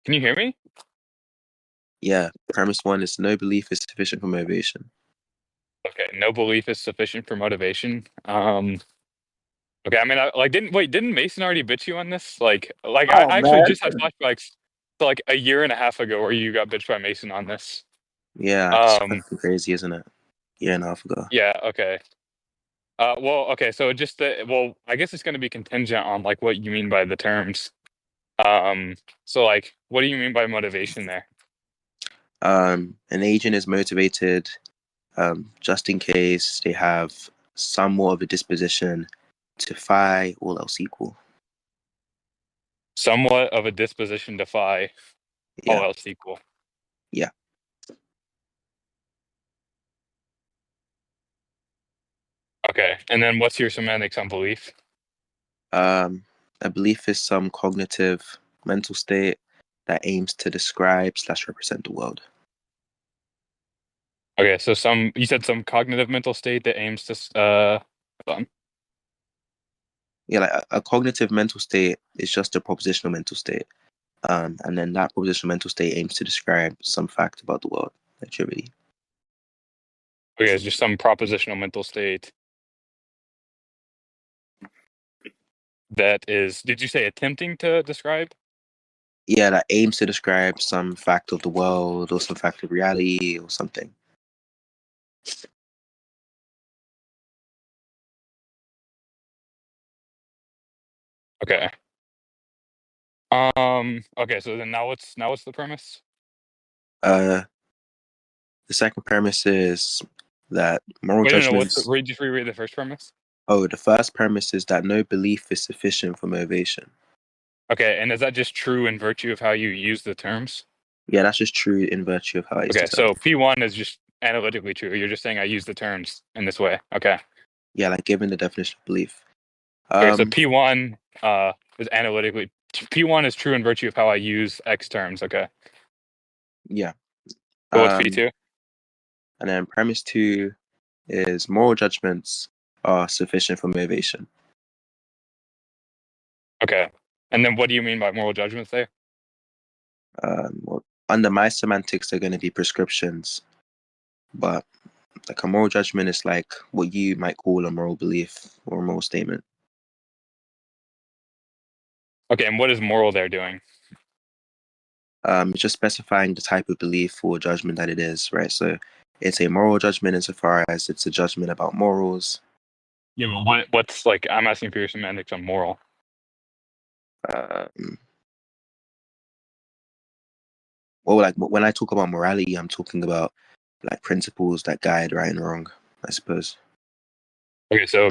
Can you hear me? Yeah, premise one is no belief is sufficient for motivation. Okay, no belief is sufficient for motivation. Okay, I mean, didn't Mason already bitch you on this? I Oh actually man. just had flashbacks to like a year and a half ago where you got bitched by Mason on this. Yeah, it's Um, fucking crazy, isn't it? Year and a half ago. yeah, okay. Okay, so I guess it's going to be contingent on like what you mean by the terms. So like, what do you mean by motivation there? An agent is motivated just in case they have somewhat of a disposition to defy all else equal. Somewhat of a disposition to defy all Yeah, else equal. yeah. Okay, and then what's your semantics on belief? Um, a belief is some cognitive mental state that aims to describe slash represent the world. Okay, so you said some cognitive mental state that aims to hold on. Yeah, like a cognitive mental state is just a propositional mental state. And then that propositional mental state aims to describe some fact about the world, literally. Okay, it's just some propositional mental state that is, did you say attempting to describe? Yeah, that aims to describe some fact of the world or some fact of reality or something. Okay. Okay, so then now what's the premise? Uh, the second premise is that moral Wait, no, judgments. just reread the first premise? Oh, the first premise is that no belief is sufficient for motivation. Okay, and is that just true in virtue of how you use the terms? Yeah, that's just true in virtue of how it's Okay, determined. so P1 is just analytically true. You're just saying I use the terms in this way. Okay. Yeah, like given the definition of belief. Okay, so Um, P1 is analytically P1 is true in virtue of how I use X terms. Okay. yeah. But what's Um, P2? and then premise two is moral judgments are sufficient for motivation. Okay. And then what do you mean by moral judgments there? Well, under my semantics, they're going to be prescriptions, but like a moral judgment is like what you might call a moral belief or a moral statement. Okay, and what is moral there doing? It's just specifying the type of belief or judgment that it is, right? So it's a moral judgment insofar as it's a judgment about morals. Yeah, but what's like I'm asking for your semantics on moral. Um, well, like when I talk about morality, I'm talking about like principles that guide right and wrong, I suppose. Okay, so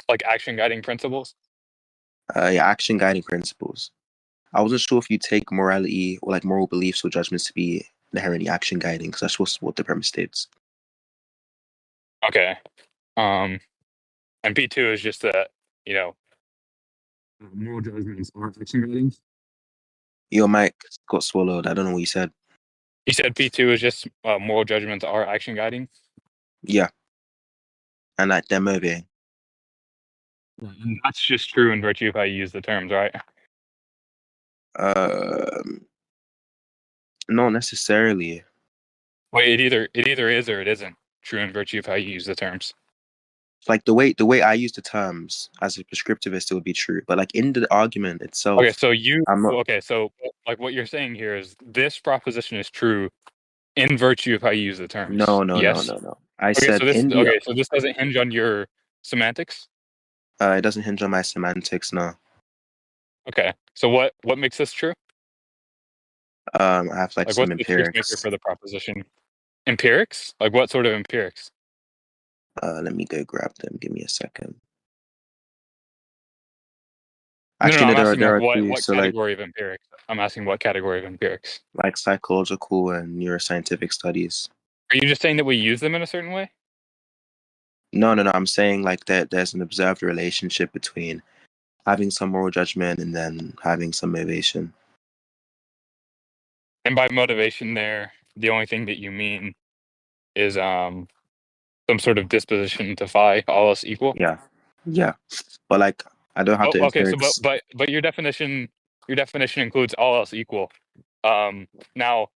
like action guiding principles? Yeah, action guiding principles. I wasn't sure if you take morality or like moral beliefs or judgments to be inherently action guiding, because that's what the premise states. Okay. Um and P2 is just that, you know, moral judgments are action guiding. Your mic got swallowed. I don't know what you said. You said P2 is just moral judgments are action guiding? Yeah, and like they're motivating. And that's just true in virtue of how you use the terms, right? Um, Not necessarily. Wait, it either is or it isn't true in virtue of how you use the terms. Like the way I use the terms as a prescriptivist, it would be true. But like in the argument Okay, itself, so you I'm not. okay, so like what you're saying here is this proposition is true in virtue of how you use the terms. No, no, no, Yes. no, no. I Okay, said in the. so this doesn't hinge on your semantics. It doesn't hinge on my semantics. No. Okay, so what makes this true? I have like Like, some what's the truth maker empirics. for the proposition? Empirics? Like, what sort of empirics? Let me go grab them. Give me a second. No, no, Actually, no, I'm there are asking there like are what two. what So like category of empirics? I'm asking what category of empirics. like psychological and neuroscientific studies. Are you just saying that we use them in a certain way? No, no, no. I'm saying like that there's an observed relationship between having some moral judgment and then having some motivation. And by motivation, there, the only thing that you mean is some sort of disposition to defy all else equal. Yeah, yeah. But like I don't have Oh, the okay. So, but empirics. but but your definition includes all else equal. Now,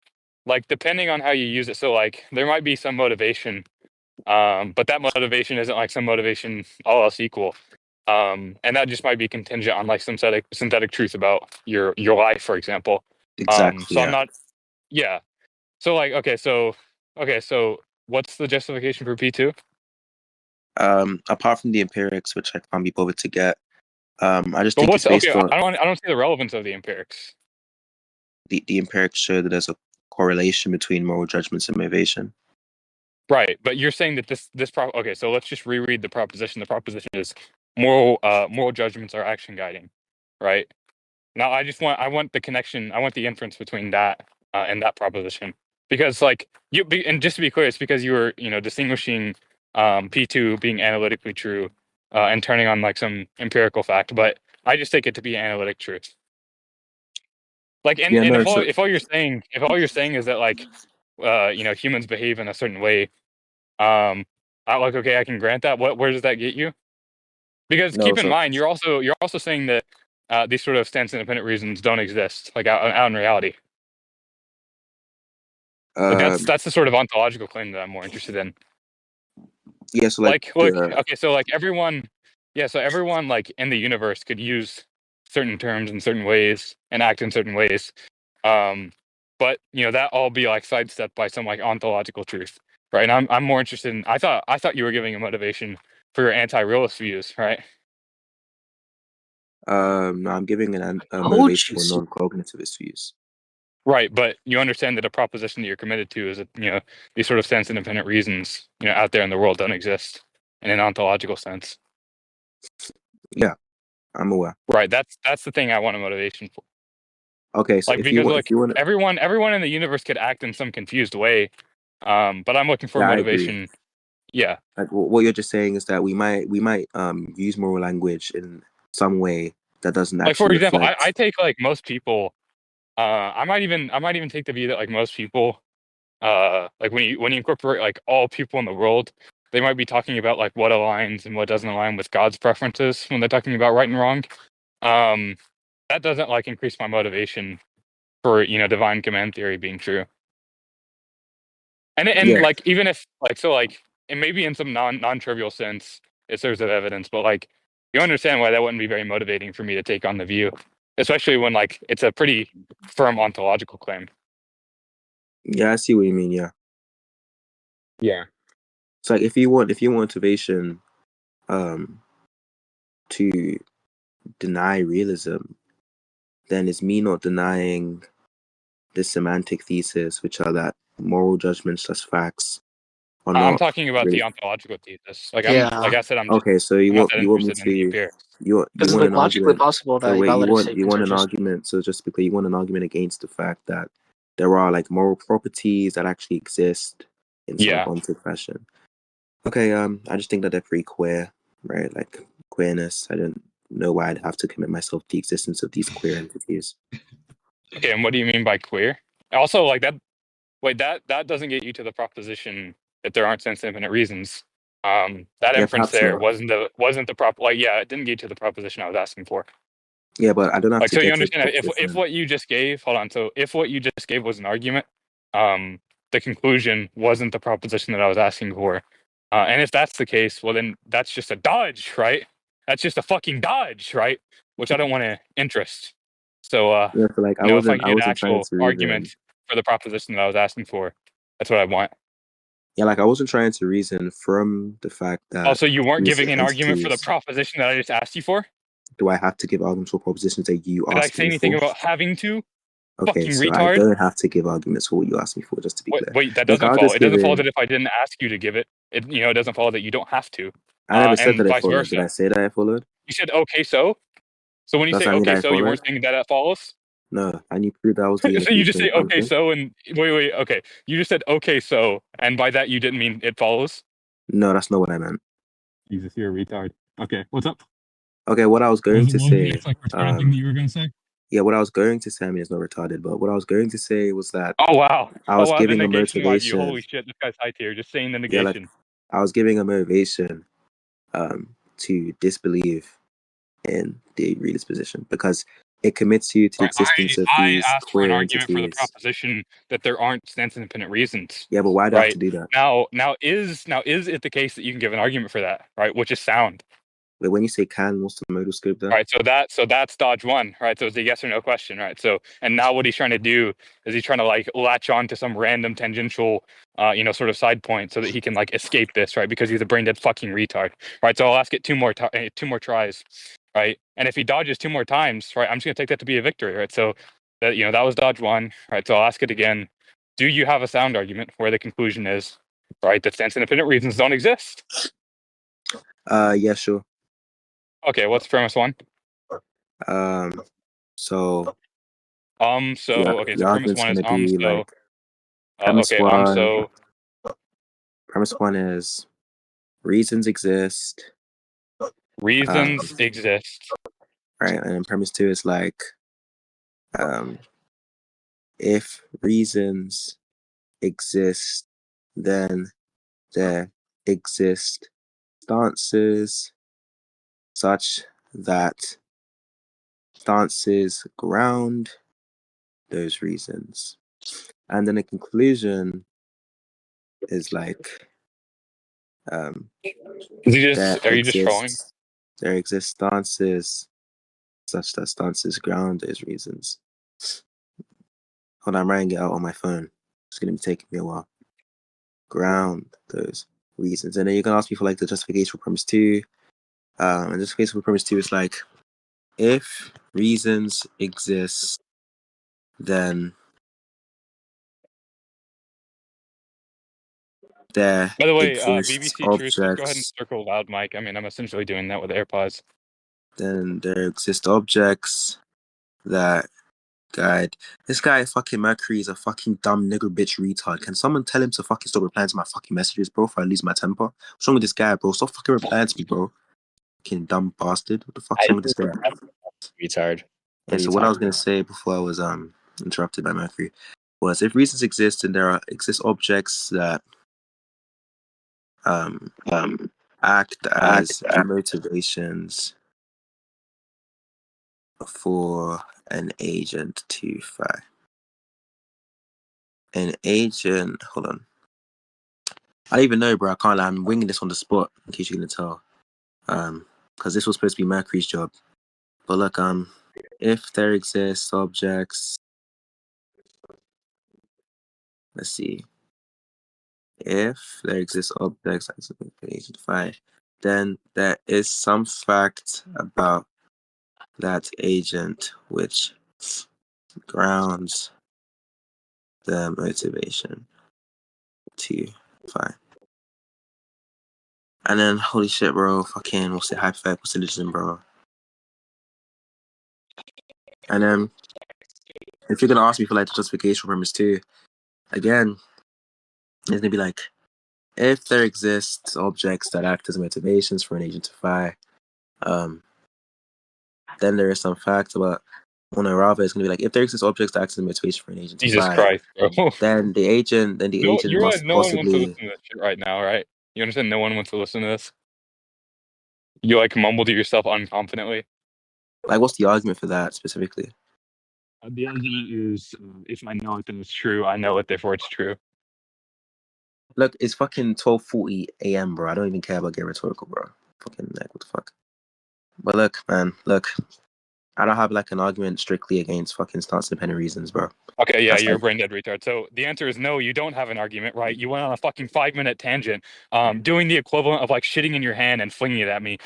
like depending on how you use it, so like there might be some motivation, but that motivation isn't like some motivation all else equal. And that just might be contingent on like some synthetic truth about your life, for example. Exactly. So I'm Yeah. not, yeah. So like, okay, so what's the justification for P2? Apart from the empirics, which I can't be bothered to get, I just But think what's it's okay? based on I don't see the relevance of the empirics. the empirics show that there's a correlation between moral judgments and motivation. Right, but you're saying that okay, so let's just reread the proposition. The proposition is moral judgments are action guiding, right? Now I want the connection, I want the inference between that and that proposition. Because like and just to be clear, it's because you were, distinguishing P2 being analytically true and turning on like some empirical fact, but I just take it to be analytic truth. Like Yeah, and no, so if all you're saying is that like humans behave in a certain way, um, I like, okay, I can grant that. Where does that get you? Because no, keep in so mind, you're also saying that these sort of stance independent reasons don't exist, like out in reality. Like um, that's the sort of ontological claim that I'm more interested in. yeah, so like Like, look, the okay, so like everyone, yeah, so everyone like in the universe could use certain terms in certain ways and act in certain ways. Um, but that all be like sidestepped by some like ontological truth, right? And I'm more interested in. I thought you were giving a motivation for your anti-realist views, right? no, I'm giving a Told motivation you for so. non-cognitivist views. Right, but you understand that a proposition that you're committed to is that these sort of sense independent reasons out there in the world don't exist in an ontological sense. Yeah, I'm aware. Right, that's the thing I want a motivation for. Okay, so Like because if like you want, everyone in the universe could act in some confused way, but I'm looking for yeah, I agree. motivation. Yeah, Like what you're just saying is that we might use moral language in some way that doesn't like for actually example, I reflect. take like most people. I might even take the view that like most people, like when you incorporate like all people in the world, they might be talking about like what aligns and what doesn't align with God's preferences when they're talking about right and wrong. Um, that doesn't like increase my motivation for divine command theory being true. And Yeah, like even if like so like and maybe in some non-trivial sense it serves as evidence, but like you understand why that wouldn't be very motivating for me to take on the view, especially when like it's a pretty firm ontological claim. yeah, I see what you mean. Yeah, Yeah. it's like if you want motivation, um, to deny realism, then it's me not denying the semantic thesis, which are that moral judgments as facts are I'm not talking about really. the ontological thesis. Like Yeah, like I said, Okay, so I'm not that you want me interested in the to empirics. you because it's want like an logically argument. possible So that wait, evaluative you statements want are an just argument. So just because you want an argument against the fact that there are like moral properties that actually exist in some Yeah. haunted fashion. Okay, I just think that they're pretty queer, right? Like queerness. I don't know why I'd have to commit myself to the existence of these queer entities. Okay, and what do you mean by queer? Also, like that. Wait, that doesn't get you to the proposition that there aren't sense infinite reasons. That Yeah, inference perhaps there not. wasn't the prop. Like, yeah, it didn't get you to the proposition I was asking for. Yeah, but I don't have Like, to so you get to the understand if proposition. what you just gave, hold on. So if what you just gave was an argument, um, the conclusion wasn't the proposition that I was asking for. And if that's the case, well, then that's just a dodge, right? That's just a fucking dodge, right? Which I don't want to interest. So, Yeah, so like if I could I get an wasn't trying actual to reason. argument for the proposition that I was asking for, that's what I want. Yeah, like I wasn't trying to reason from the fact that Also, you weren't these giving an argument for the entities. proposition that I just asked you for. Do I have to give arguments for propositions that you Did I asked say me anything for? about having to? Okay, Fucking so I retard. don't have to give arguments for what you asked me for, just to be clear. Wait, that Look, doesn't I'll follow. just It give doesn't follow in. that if I didn't ask you to give it, it doesn't follow that you don't have to, I never said and that I vice followed. Did versa. I say that I followed? You said okay, so. So when you Does say that mean okay, that I so, you weren't followed? saying that that follows. No, and you proved that I was doing a So you deep just say okay, something. so, and wait, okay. You just said okay, so, and by that you didn't mean it follows. No, that's not what I meant. Jesus, you're a retard. Okay, what's up? Okay, what I was going to What was the say, next like retarded thing that you were gonna say? yeah, what I was going to say, I mean, it's not retarded, but what I was going to say was that Oh wow, I oh was wow, the giving a negation view. motivation. Holy shit, this guy's high tier. Just saying the Yeah, like negation. I was giving a motivation to disbelieve in the realist position because it commits you to the Right, existence of I these asked for an queer argument for the entities. proposition that there aren't stance independent reasons. Yeah, but why do I have to Right do that? now is it the case that you can give an argument for that? Right, which is sound. But when you say can, what's the modal scope there? Right, so that's dodge one, right? So it's a yes or no question, right? So and now what he's trying to do is he's trying to like latch on to some random tangential, sort of side point so that he can like escape this, right? Because he's a brain dead fucking retard, right? So I'll ask it two more tries, right? And if he dodges two more times, right, I'm just gonna take that to be a victory, right? So that that was dodge one, right? So I'll ask it again. Do you have a sound argument where the conclusion is, right, that stance independent reasons don't exist? Yeah, sure. Okay, what's premise one? Um, so yeah, Okay, the so premise argument's one is gonna be like premise okay, one. so Premise one is reasons exist. reasons Um, exist. right, and then premise two is like um, if reasons exist, then there exist stances such that stances ground those reasons. And then the conclusion is like um, Are you just trolling? there exist stances such that stances ground those reasons. Hold on, I'm writing it out on my phone. It's gonna be taking me a while. Ground those reasons. And then you're gonna ask me for like the justification for premise two. And justification for premise two is like if reasons exist, then there By the way, exists BBC Truth, just go ahead and objects. circle loud mic. I mean, I'm essentially doing that with AirPods. Then there exist objects that guide. This guy fucking Mercury is a fucking dumb nigger bitch retard. Can someone tell him to fucking stop replying to my fucking messages, bro, before I lose my temper? What's wrong with this guy, bro? Stop fucking replying to me, bro. Fucking dumb bastard. What the fuck's I wrong with this guy? retard. Yeah, so what I was gonna say before I was interrupted by Mercury was if reasons exist and there exist objects that um act as motivations for an agent to fire. An agent, hold on. I don't even know, bro. I can't lie. I'm winging this on the spot, in case you're gonna tell. Because this was supposed to be Mercury's job. But look, if there exist objects, let's see. If there exist objects as agent fire, then there is some fact about that agent which grounds the motivation to fire. And then, holy shit, bro, fucking, what's the hypothetical solution, bro? And then, if you're gonna ask me for like the justification for premise two, again, it's gonna be like, if there exists objects that act as motivations for an agent to fire, then there is some fact about, well, no, rather, it's gonna be like, if there exists objects that act as motivation for an agent to Jesus fire, Christ, bro. then the agent No, you realize must no one wants to possibly, listen to this shit right now, right? You understand? No one wants to listen to this. You like mumble to yourself unconfidently. like, what's the argument for that specifically? The argument is, if I know it, then it's true. I know it, therefore it's true. Look, it's fucking 12:40 a.m., bro. I don't even care about getting rhetorical, bro. Fucking like, what the fuck? But look, man, look, I don't have like an argument strictly against fucking stance independent reasons, bro. Okay, yeah, That's you're a like, brain dead retard. So the answer is no, you don't have an argument, right? You went on a fucking 5 minute tangent, doing the equivalent of like shitting in your hand and flinging it at me,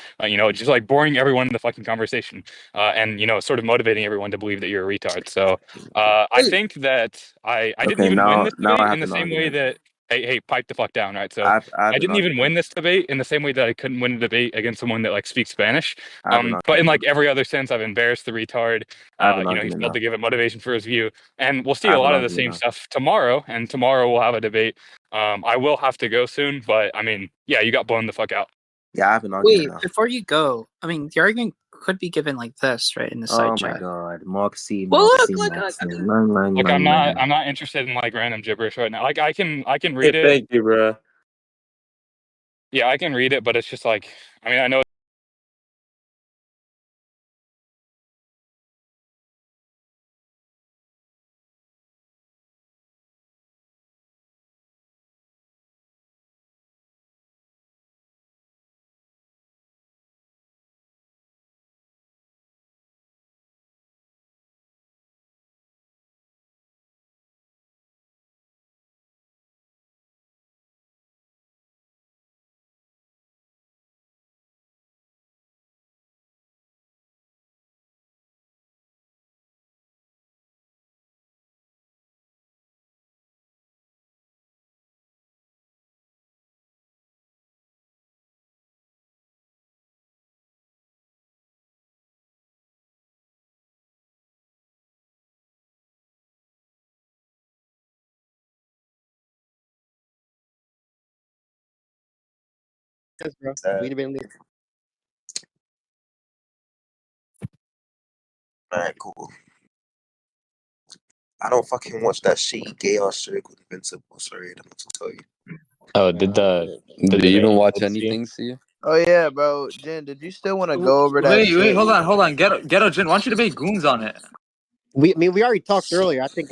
just like boring everyone in the fucking conversation, and sort of motivating everyone to believe that you're a retard. So I think that I didn't okay, even win this now I debate in have the an same way argument. that hey, pipe the fuck down, right? So I have I an didn't even win argument. this debate in the same way that I couldn't win a debate against someone that like speaks Spanish. I have an But in argument. like every other sense, I've embarrassed the retard. I have an He's argument failed now. to give it motivation for his view. And we'll see I a have an lot of the argument same now. stuff tomorrow, and tomorrow we'll have a debate. I will have to go soon, but I mean, yeah, you got blown the fuck out. Yeah, I have an argument Wait, now. before you go, I mean, the argument could be given like this, right, in the side Oh my chat. god, Mark C, Well, Mark C, look, Mark C. Man. Look, I'm not interested in like random gibberish right now. Like I can read Hey, it. thank you, bro. Yeah, I can read it, but it's just like, I mean, I know Yes, bro. We didn't leave. Alright, cool. I don't fucking watch that shitty gay ass show called Invincible. Sorry, I don't know what to tell you. Oh, Do you even watch anything, see? Oh yeah, bro. Jen, did you still want to go over that? Wait, hold on. Ghetto Jen, why don't you debate Goons on it? We already talked earlier. I think